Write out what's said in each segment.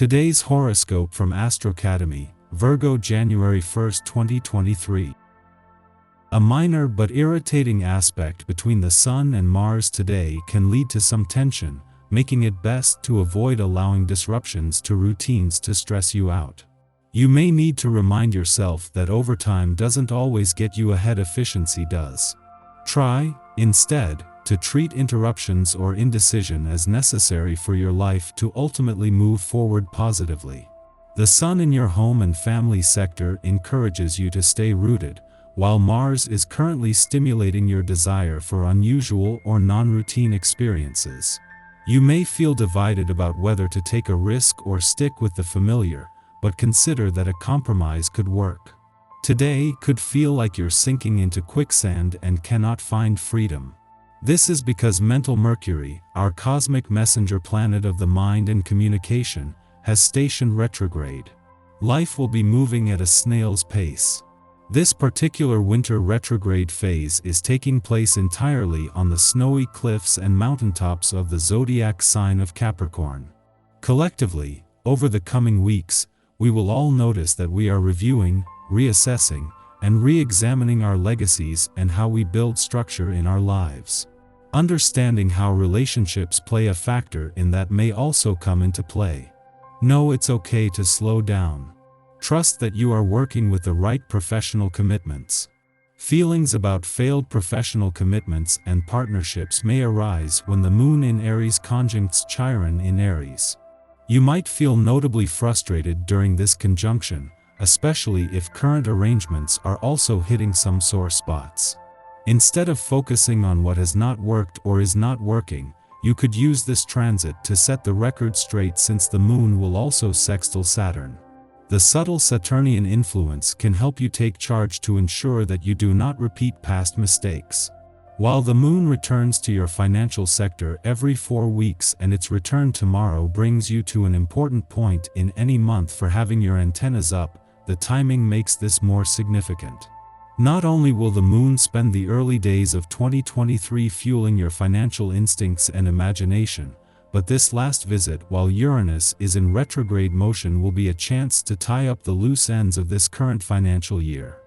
Today's horoscope from Astrocademy, Virgo January 1, 2023. A minor but irritating aspect between the Sun and Mars today can lead to some tension, making it best to avoid allowing disruptions to routines to stress you out. You may need to remind yourself that overtime doesn't always get you ahead, efficiency does. Try, instead, to treat interruptions or indecision as necessary for your life to ultimately move forward positively. The Sun in your home and family sector encourages you to stay rooted, while Mars is currently stimulating your desire for unusual or non-routine experiences. You may feel divided about whether to take a risk or stick with the familiar, but consider that a compromise could work. Today could feel like you're sinking into quicksand and cannot find freedom. This is because mental Mercury, our cosmic messenger planet of the mind and communication, has stationed retrograde. Life will be moving at a snail's pace. This particular winter retrograde phase is taking place entirely on the snowy cliffs and mountaintops of the zodiac sign of Capricorn. Collectively, over the coming weeks, we will all notice that we are reviewing, reassessing, and re-examining our legacies and how we build structure in our lives. Understanding how relationships play a factor in that may also come into play. Know it's okay to slow down. Trust that you are working with the right professional commitments. Feelings about failed professional commitments and partnerships may arise when the Moon in Aries conjuncts Chiron in Aries. You might feel notably frustrated during this conjunction, especially if current arrangements are also hitting some sore spots. Instead of focusing on what has not worked or is not working, you could use this transit to set the record straight, since the Moon will also sextile Saturn. The subtle Saturnian influence can help you take charge to ensure that you do not repeat past mistakes. While the Moon returns to your financial sector every 4 weeks, and its return tomorrow brings you to an important point in any month for having your antennas up, the timing makes this more significant. Not only will the Moon spend the early days of 2023 fueling your financial instincts and imagination, but this last visit while Uranus is in retrograde motion will be a chance to tie up the loose ends of this current financial year.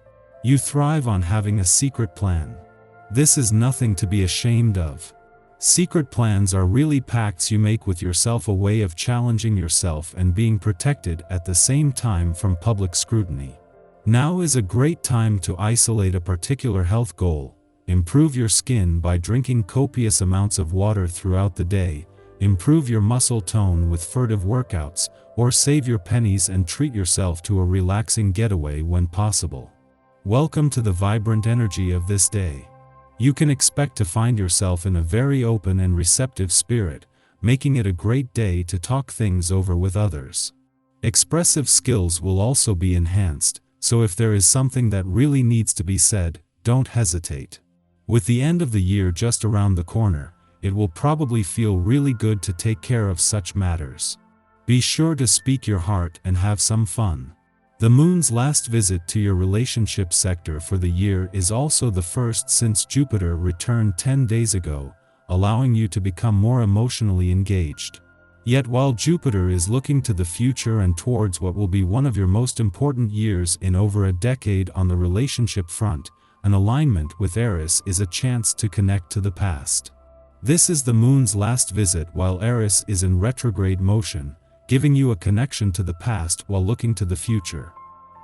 You thrive on having a secret plan. This is nothing to be ashamed of. Secret plans are really pacts you make with yourself, a way of challenging yourself and being protected at the same time from public scrutiny. Now is a great time to isolate a particular health goal, improve your skin by drinking copious amounts of water throughout the day, improve your muscle tone with furtive workouts, or save your pennies and treat yourself to a relaxing getaway when possible. Welcome to the vibrant energy of this day. You can expect to find yourself in a very open and receptive spirit, making it a great day to talk things over with others. Expressive skills will also be enhanced, so if there is something that really needs to be said, don't hesitate. With the end of the year just around the corner, it will probably feel really good to take care of such matters. Be sure to speak your heart and have some fun. The Moon's last visit to your relationship sector for the year is also the first since Jupiter returned 10 days ago, allowing you to become more emotionally engaged. Yet while Jupiter is looking to the future and towards what will be one of your most important years in over a decade on the relationship front, an alignment with Eris is a chance to connect to the past. This is the Moon's last visit while Eris is in retrograde motion, giving you a connection to the past while looking to the future.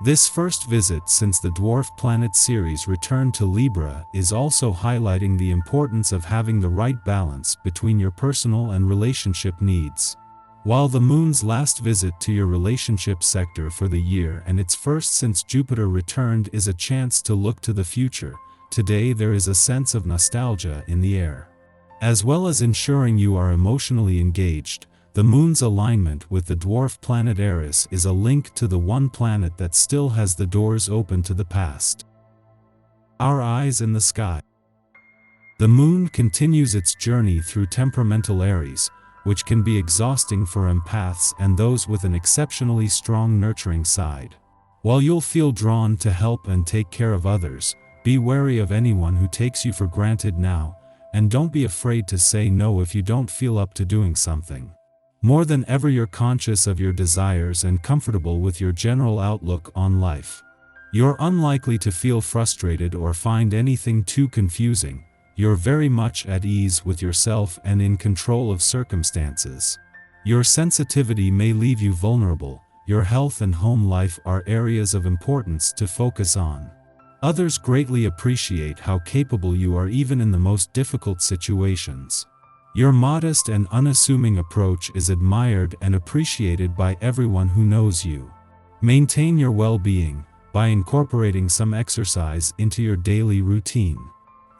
This first visit since the dwarf planet Ceres returned to Libra is also highlighting the importance of having the right balance between your personal and relationship needs. While the Moon's last visit to your relationship sector for the year and its first since Jupiter returned is a chance to look to the future, today there is a sense of nostalgia in the air. As well as ensuring you are emotionally engaged, the Moon's alignment with the dwarf planet Eris is a link to the one planet that still has the doors open to the past. Our eyes in the sky. The Moon continues its journey through temperamental Aries, which can be exhausting for empaths and those with an exceptionally strong nurturing side. While you'll feel drawn to help and take care of others, be wary of anyone who takes you for granted now, and don't be afraid to say no if you don't feel up to doing something. More than ever you're conscious of your desires and comfortable with your general outlook on life. You're unlikely to feel frustrated or find anything too confusing. You're very much at ease with yourself and in control of circumstances. Your sensitivity may leave you vulnerable. Your health and home life are areas of importance to focus on. Others greatly appreciate how capable you are even in the most difficult situations. Your modest and unassuming approach is admired and appreciated by everyone who knows you. Maintain your well-being by incorporating some exercise into your daily routine.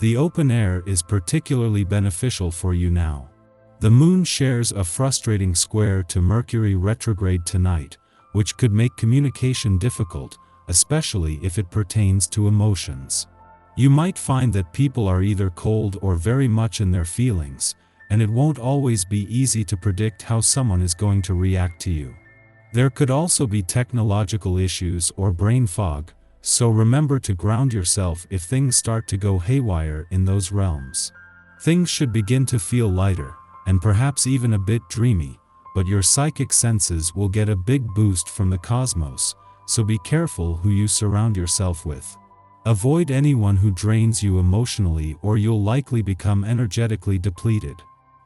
The open air is particularly beneficial for you now. The moon shares a frustrating square to Mercury retrograde tonight, which could make communication difficult, especially if it pertains to emotions. You might find that people are either cold or very much in their feelings, and it won't always be easy to predict how someone is going to react to you. There could also be technological issues or brain fog, so remember to ground yourself if things start to go haywire in those realms. Things should begin to feel lighter, and perhaps even a bit dreamy, but your psychic senses will get a big boost from the cosmos, so be careful who you surround yourself with. Avoid anyone who drains you emotionally or you'll likely become energetically depleted.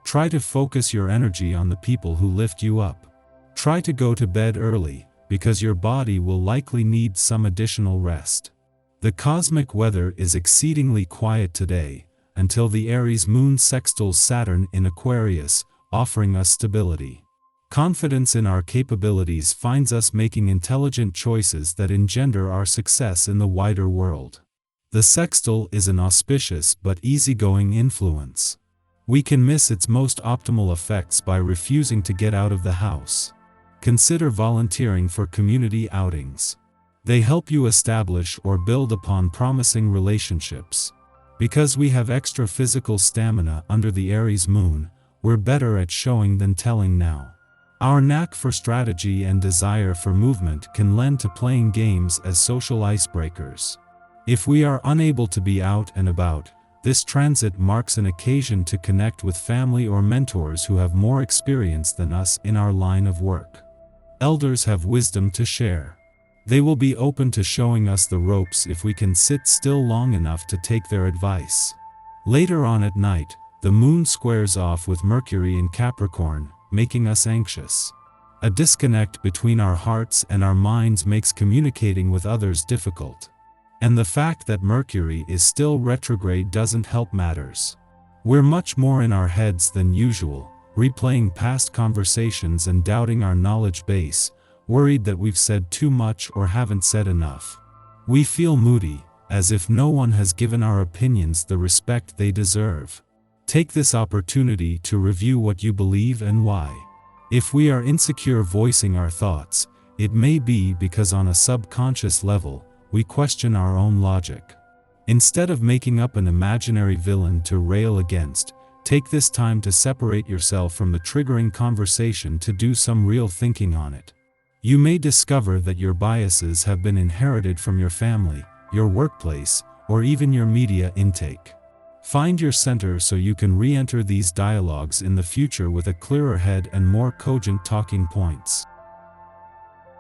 Try to focus your energy on the people who lift you up. Try to go to bed early, because your body will likely need some additional rest. The cosmic weather is exceedingly quiet today, until the Aries moon sextiles Saturn in Aquarius, offering us stability. Confidence in our capabilities finds us making intelligent choices that engender our success in the wider world. The sextile is an auspicious but easygoing influence. We can miss its most optimal effects by refusing to get out of the house. Consider volunteering for community outings. They help you establish or build upon promising relationships. Because we have extra physical stamina under the Aries moon, we're better at showing than telling now. Our knack for strategy and desire for movement can lend to playing games as social icebreakers. If we are unable to be out and about, this transit marks an occasion to connect with family or mentors who have more experience than us in our line of work. Elders have wisdom to share. They will be open to showing us the ropes if we can sit still long enough to take their advice. Later on at night, the moon squares off with Mercury in Capricorn, making us anxious. A disconnect between our hearts and our minds makes communicating with others difficult. And the fact that Mercury is still retrograde doesn't help matters. We're much more in our heads than usual, replaying past conversations and doubting our knowledge base, worried that we've said too much or haven't said enough. We feel moody, as if no one has given our opinions the respect they deserve. Take this opportunity to review what you believe and why. If we are insecure voicing our thoughts, it may be because on a subconscious level, we question our own logic. Instead of making up an imaginary villain to rail against, take this time to separate yourself from the triggering conversation to do some real thinking on it. You may discover that your biases have been inherited from your family, your workplace, or even your media intake. Find your center so you can re-enter these dialogues in the future with a clearer head and more cogent talking points.